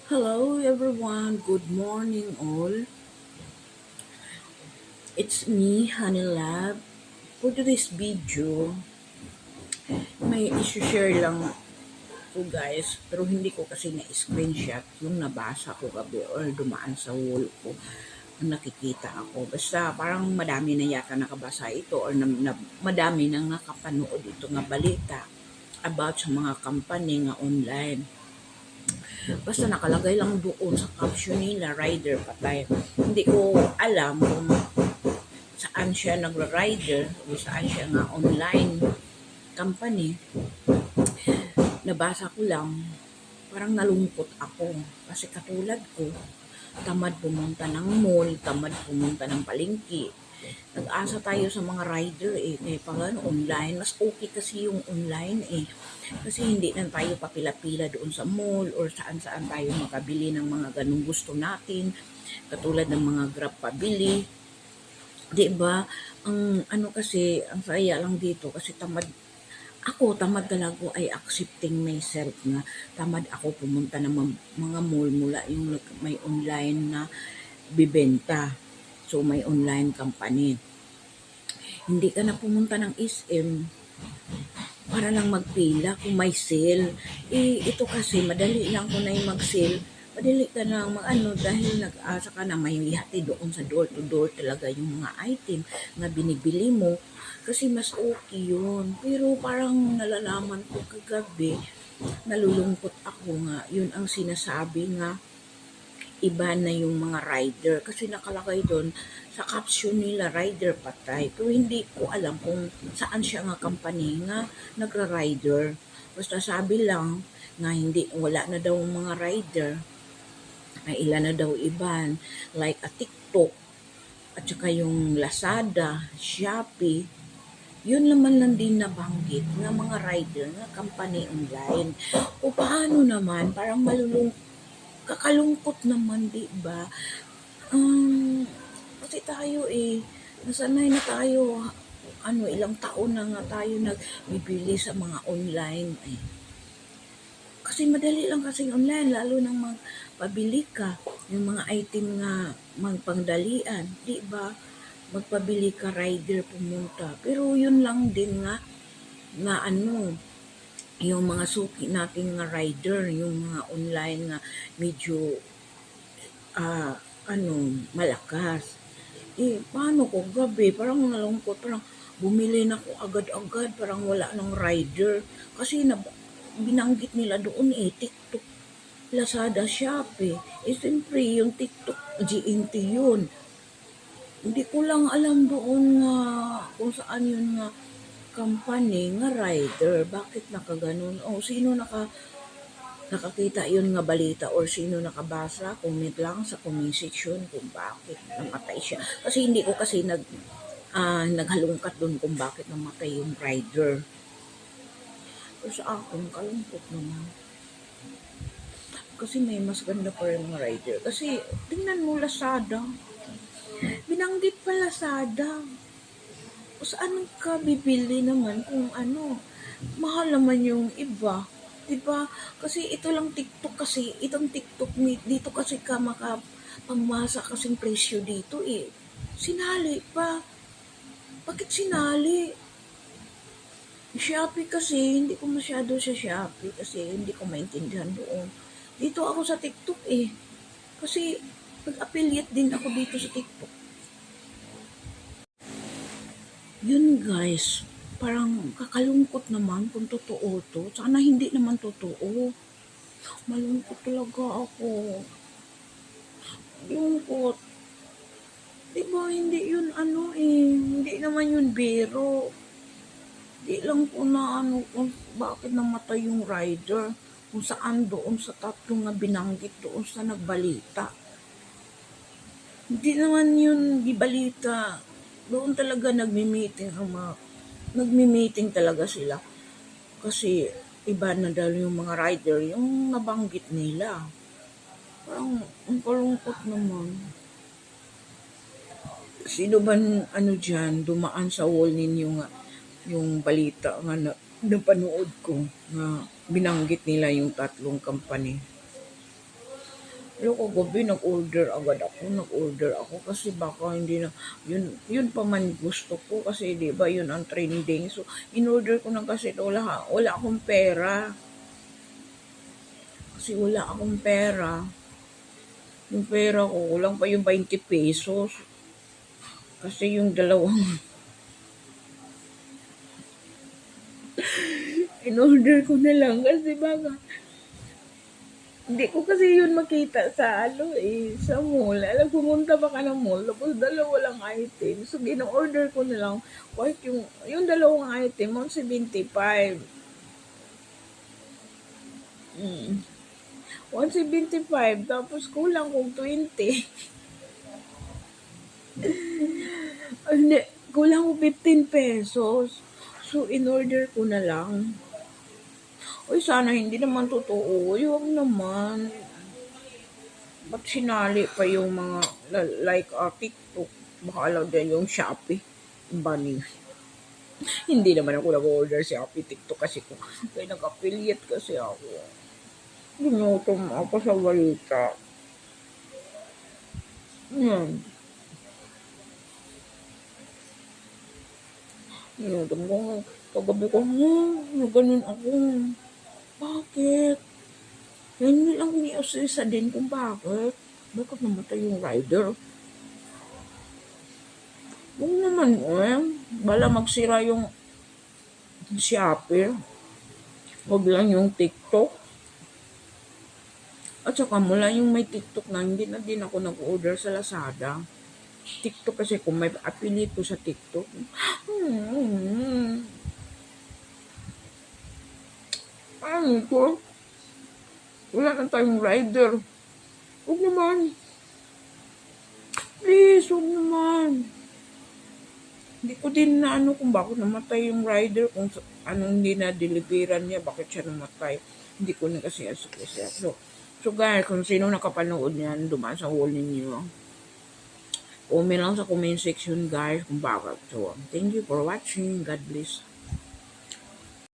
Hello everyone, good morning all. It's me, Honey Lab. For today's video, may issue-share lang ko guys, pero hindi ko kasi na-screenshot yung nabasa ko gabi or dumaan sa wall ko. Nakikita ako. Basta parang madami na yata nakabasa ito or madami nang nakapanood ito nga balita about sa mga company nga online. Basta nakalagay lang doon sa caption nila, rider patay. Hindi ko alam kung saan siya nagra-rider o saan siya nga online company. Nabasa ko lang, parang nalungkot ako. Kasi katulad ko, tamad pumunta ng mall, tamad pumunta ng palengke. Nag-asa tayo sa mga rider eh. Kaya pag online, mas okay kasi yung online eh. Kasi hindi na tayo papila-pila doon sa mall or saan-saan tayo makabili ng mga ganong gusto natin. Katulad ng mga grab pabili. 'Di ba? Ang ano kasi, ang saya lang dito kasi tamad talaga ay accepting myself nga tamad ako pumunta ng mga mall mula yung may online na bibenta. So may online company. Hindi ka na pumunta ng SM para lang magpila kung may sale. Ito kasi madali lang kung na yung mag-sale. Madali ka na mag-ano dahil nag-asa ka na may hati doon sa door to door talaga yung mga item na binibili mo. Kasi mas okay yun. Pero parang nalalaman ko kagabi, nalulungkot ako nga. Yun ang sinasabi nga iba na yung mga rider kasi nakalagay doon sa caption nila rider patay pero hindi ko alam kung saan siya nga company nga nagra-rider basta sabi lang na hindi wala na daw mga rider na ilan na daw iban like a TikTok at saka yung Lazada, Shopee yun naman lang din nabanggit ng mga rider nga company online o paano naman parang kakalungkot naman, 'di ba? Kasi tayo nasanay na tayo, ilang taon na nga tayo nagbibili sa mga online eh. Kasi madali lang kasi online, lalo nang magpabili ka, yung mga item nga magpangdalian, 'di ba? Magpabili ka rider pumunta. Pero yun lang din nga na yung mga suki natin nga rider, yung mga online nga medyo ah, malakas. Paano ko gabi, parang nalungkot, parang bumili na ako agad-agad, parang wala ng rider. Kasi binanggit nila doon TikTok, Lazada, Shopee. Siyempre, yung TikTok, GNT yun. Hindi ko lang alam doon nga kung saan yun nga company nga rider. Bakit nakaganon? Sino nakakita yun nga balita or sino nakabasa, comment lang sa comment section kung bakit namatay siya. Kasi hindi ko kasi naghalungkat doon kung bakit namatay yung rider. Pero sa akin, kalungkot naman. Kasi may mas ganda pa rin mga rider. Kasi tingnan mo Lazada. Binanggit pa Lazada. O saan ka bibili naman kung mahal naman yung iba. Diba? Kasi ito lang TikTok kasi, itong TikTok dito kasi ka makapamasa kasing presyo dito eh. Sinali pa. Bakit sinali? Shopee kasi, hindi ko masyado sa Shopee kasi hindi ko maintindihan doon. Dito ako sa TikTok eh. Kasi nag-affiliate din ako dito sa TikTok. Yun guys, parang kakalungkot naman kung totoo to. Sana hindi naman totoo. Malungkot talaga ako. Lungkot. Di ba hindi yun hindi naman yun biro. Di lang po na kung bakit namatay yung rider. Kung saan doon sa tatlong nga binanggit doon sa nagbalita. Hindi naman yun gibalita. Doon talaga nagmi-meeting talaga sila. Kasi iba na daw yung mga rider, yung nabanggit nila. Parang ang kalungkot naman. Sino ba dyan, dumaan sa wall ninyo nga, yung balita nga na napanood ko na binanggit nila yung tatlong company. Loko gabi nag-order ako kasi baka hindi na, yun pa man gusto ko kasi 'di ba yun ang trending. So, in-order ko na kasi ito, wala akong pera. Kasi wala akong pera. Yung pera ko, kulang pa yung 20 pesos. Kasi yung dalawang in-order ko na lang kasi baka hindi ko kasi yun makita sa sa mall. Alam, pumunta pa ka ng mall, tapos dalawa lang item. So, gina-order ko na lang. Kahit yung dalawang item, 175. Mm. 175, tapos kulang kong 20. Hindi, kulang kong 15 pesos. So, in-order ko na lang. Uy, sana hindi naman totoo. Uy, huwag naman. Ba't sinali pa yung mga like TikTok? Baka alam din yung Shopee. Bunny. Hindi naman ako nag-order sa Shopee TikTok kasi ko. Kaya nag-affiliate kasi ako. Ginutom ako sa balita. Yan. Ginutom ko. Kagabi ko, ganun ako. Bakit? Yan yun ang iniusisa din kung bakit. Bakit namatay yung rider? Huwag naman bala magsira yung Shopee. Huwag lang yung TikTok. At saka mula yung may TikTok na, hindi na din ako nag-order sa Lazada. TikTok kasi kung may affiliate ko sa TikTok. Ano ko? Wala na tayong rider. Huwag naman. Please, huwag naman. Hindi ko din na kung bakit namatay yung rider, kung anong hindi na deliveran niya, bakit siya namatay. Hindi ko na kasi asukisa. So guys, kung sino nakapanood niyan, dumaan sa wall ninyo. Comment lang sa comment section guys kung bakit. So, thank you for watching. God bless.